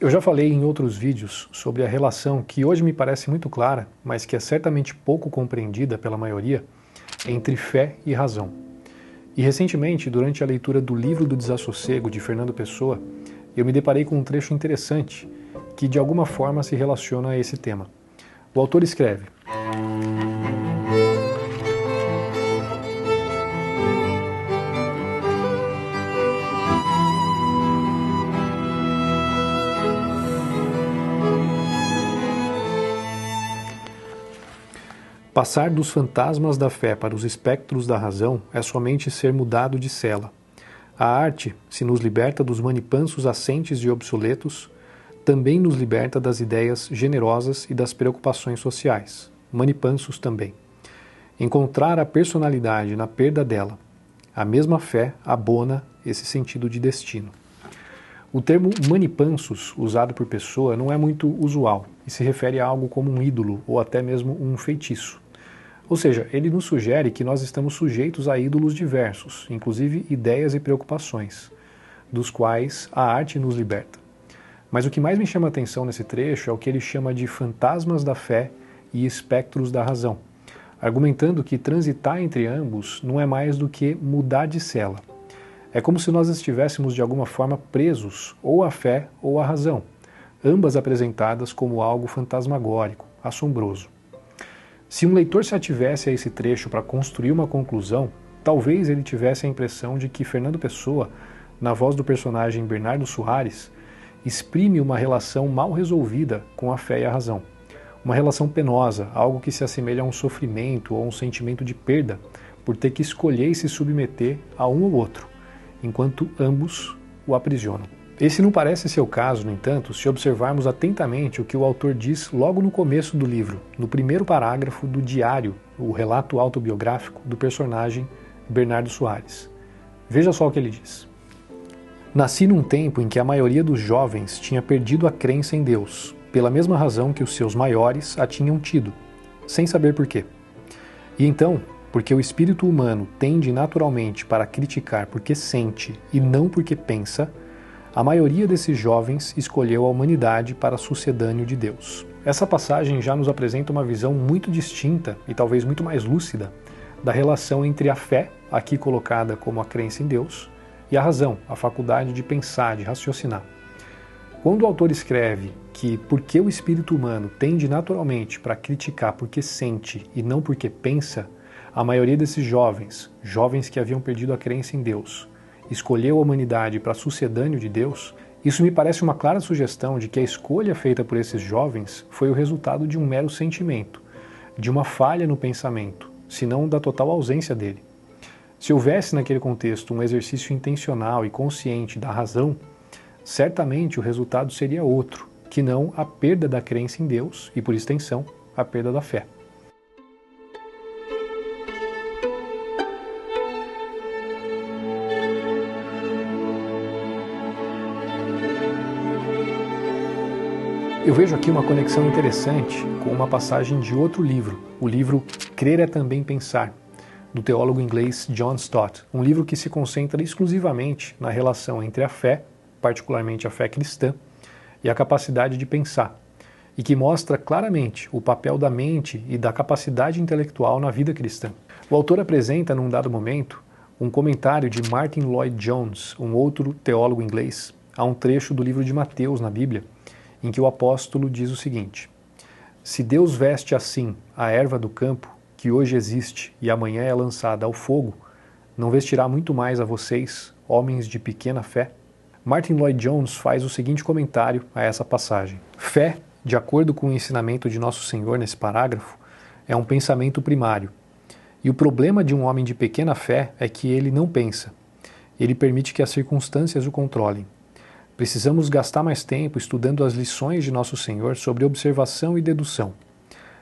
Eu já falei em outros vídeos sobre a relação que hoje me parece muito clara, mas que é certamente pouco compreendida pela maioria, entre fé e razão. E recentemente, durante a leitura do Livro do Desassossego, de Fernando Pessoa, eu me deparei com um trecho interessante que de alguma forma se relaciona a esse tema. O autor escreve: passar dos fantasmas da fé para os espectros da razão é somente ser mudado de cela. A arte, se nos liberta dos manipansos assentes e obsoletos, também nos liberta das ideias generosas e das preocupações sociais. Manipansos também. Encontrar a personalidade na perda dela. A mesma fé abona esse sentido de destino. O termo manipansos, usado por Pessoa, não é muito usual e se refere a algo como um ídolo ou até mesmo um feitiço. Ou seja, ele nos sugere que nós estamos sujeitos a ídolos diversos, inclusive ideias e preocupações, dos quais a arte nos liberta. Mas o que mais me chama a atenção nesse trecho é o que ele chama de fantasmas da fé e espectros da razão, argumentando que transitar entre ambos não é mais do que mudar de cela. É como se nós estivéssemos de alguma forma presos ou à fé ou à razão, ambas apresentadas como algo fantasmagórico, assombroso. Se um leitor se ativesse a esse trecho para construir uma conclusão, talvez ele tivesse a impressão de que Fernando Pessoa, na voz do personagem Bernardo Soares, exprime uma relação mal resolvida com a fé e a razão. Uma relação penosa, algo que se assemelha a um sofrimento ou a um sentimento de perda por ter que escolher e se submeter a um ou outro, enquanto ambos o aprisionam. Esse não parece ser o caso, no entanto, se observarmos atentamente o que o autor diz logo no começo do livro, no primeiro parágrafo do diário, o relato autobiográfico do personagem Bernardo Soares. Veja só o que ele diz. Nasci num tempo em que a maioria dos jovens tinha perdido a crença em Deus, pela mesma razão que os seus maiores a tinham tido, sem saber por quê. E então, porque o espírito humano tende naturalmente para criticar porque sente e não porque pensa, a maioria desses jovens escolheu a humanidade para sucedâneo de Deus. Essa passagem já nos apresenta uma visão muito distinta e talvez muito mais lúcida da relação entre a fé, aqui colocada como a crença em Deus, e a razão, a faculdade de pensar, de raciocinar. Quando o autor escreve que porque o espírito humano tende naturalmente para criticar porque sente e não porque pensa, a maioria desses jovens que haviam perdido a crença em Deus, escolheu a humanidade para sucedâneo de Deus, isso me parece uma clara sugestão de que a escolha feita por esses jovens foi o resultado de um mero sentimento, de uma falha no pensamento, se não da total ausência dele. Se houvesse naquele contexto um exercício intencional e consciente da razão, certamente o resultado seria outro, que não a perda da crença em Deus e, por extensão, a perda da fé. Eu vejo aqui uma conexão interessante com uma passagem de outro livro, o livro Crer é Também Pensar, do teólogo inglês John Stott, um livro que se concentra exclusivamente na relação entre a fé, particularmente a fé cristã, e a capacidade de pensar, e que mostra claramente o papel da mente e da capacidade intelectual na vida cristã. O autor apresenta, num dado momento, um comentário de Martin Lloyd-Jones, um outro teólogo inglês, a um trecho do livro de Mateus na Bíblia, em que o apóstolo diz o seguinte: se Deus veste assim a erva do campo, que hoje existe e amanhã é lançada ao fogo, não vestirá muito mais a vocês, homens de pequena fé? Martin Lloyd-Jones faz o seguinte comentário a essa passagem. Fé, de acordo com o ensinamento de Nosso Senhor nesse parágrafo, é um pensamento primário. E o problema de um homem de pequena fé é que ele não pensa. Ele permite que as circunstâncias o controlem. Precisamos gastar mais tempo estudando as lições de Nosso Senhor sobre observação e dedução.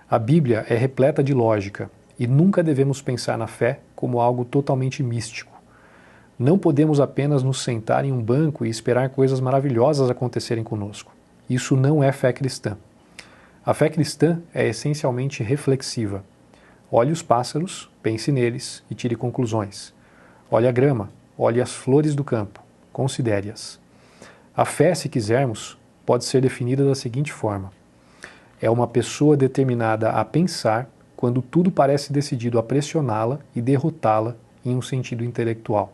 A Bíblia é repleta de lógica e nunca devemos pensar na fé como algo totalmente místico. Não podemos apenas nos sentar em um banco e esperar coisas maravilhosas acontecerem conosco. Isso não é fé cristã. A fé cristã é essencialmente reflexiva. Olhe os pássaros, pense neles e tire conclusões. Olhe a grama, olhe as flores do campo, considere-as. A fé, se quisermos, pode ser definida da seguinte forma: é uma pessoa determinada a pensar quando tudo parece decidido a pressioná-la e derrotá-la em um sentido intelectual.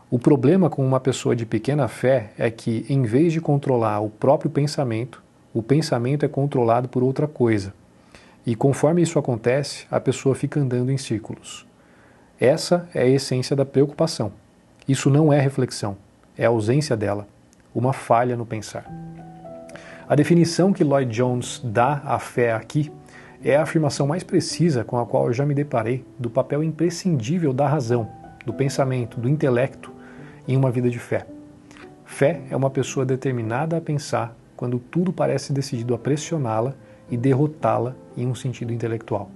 O problema com uma pessoa de pequena fé é que, em vez de controlar o próprio pensamento, o pensamento é controlado por outra coisa. E conforme isso acontece, a pessoa fica andando em círculos. Essa é a essência da preocupação. Isso não é reflexão, é a ausência dela, uma falha no pensar. A definição que Lloyd Jones dá à fé aqui é a afirmação mais precisa com a qual eu já me deparei do papel imprescindível da razão, do pensamento, do intelecto em uma vida de fé. Fé é uma pessoa determinada a pensar quando tudo parece decidido a pressioná-la e derrotá-la em um sentido intelectual.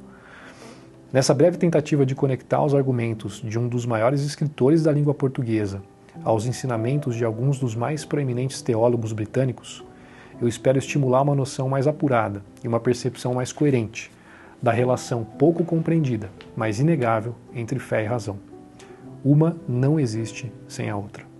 Nessa breve tentativa de conectar os argumentos de um dos maiores escritores da língua portuguesa aos ensinamentos de alguns dos mais proeminentes teólogos britânicos, eu espero estimular uma noção mais apurada e uma percepção mais coerente da relação pouco compreendida, mas inegável, entre fé e razão. Uma não existe sem a outra.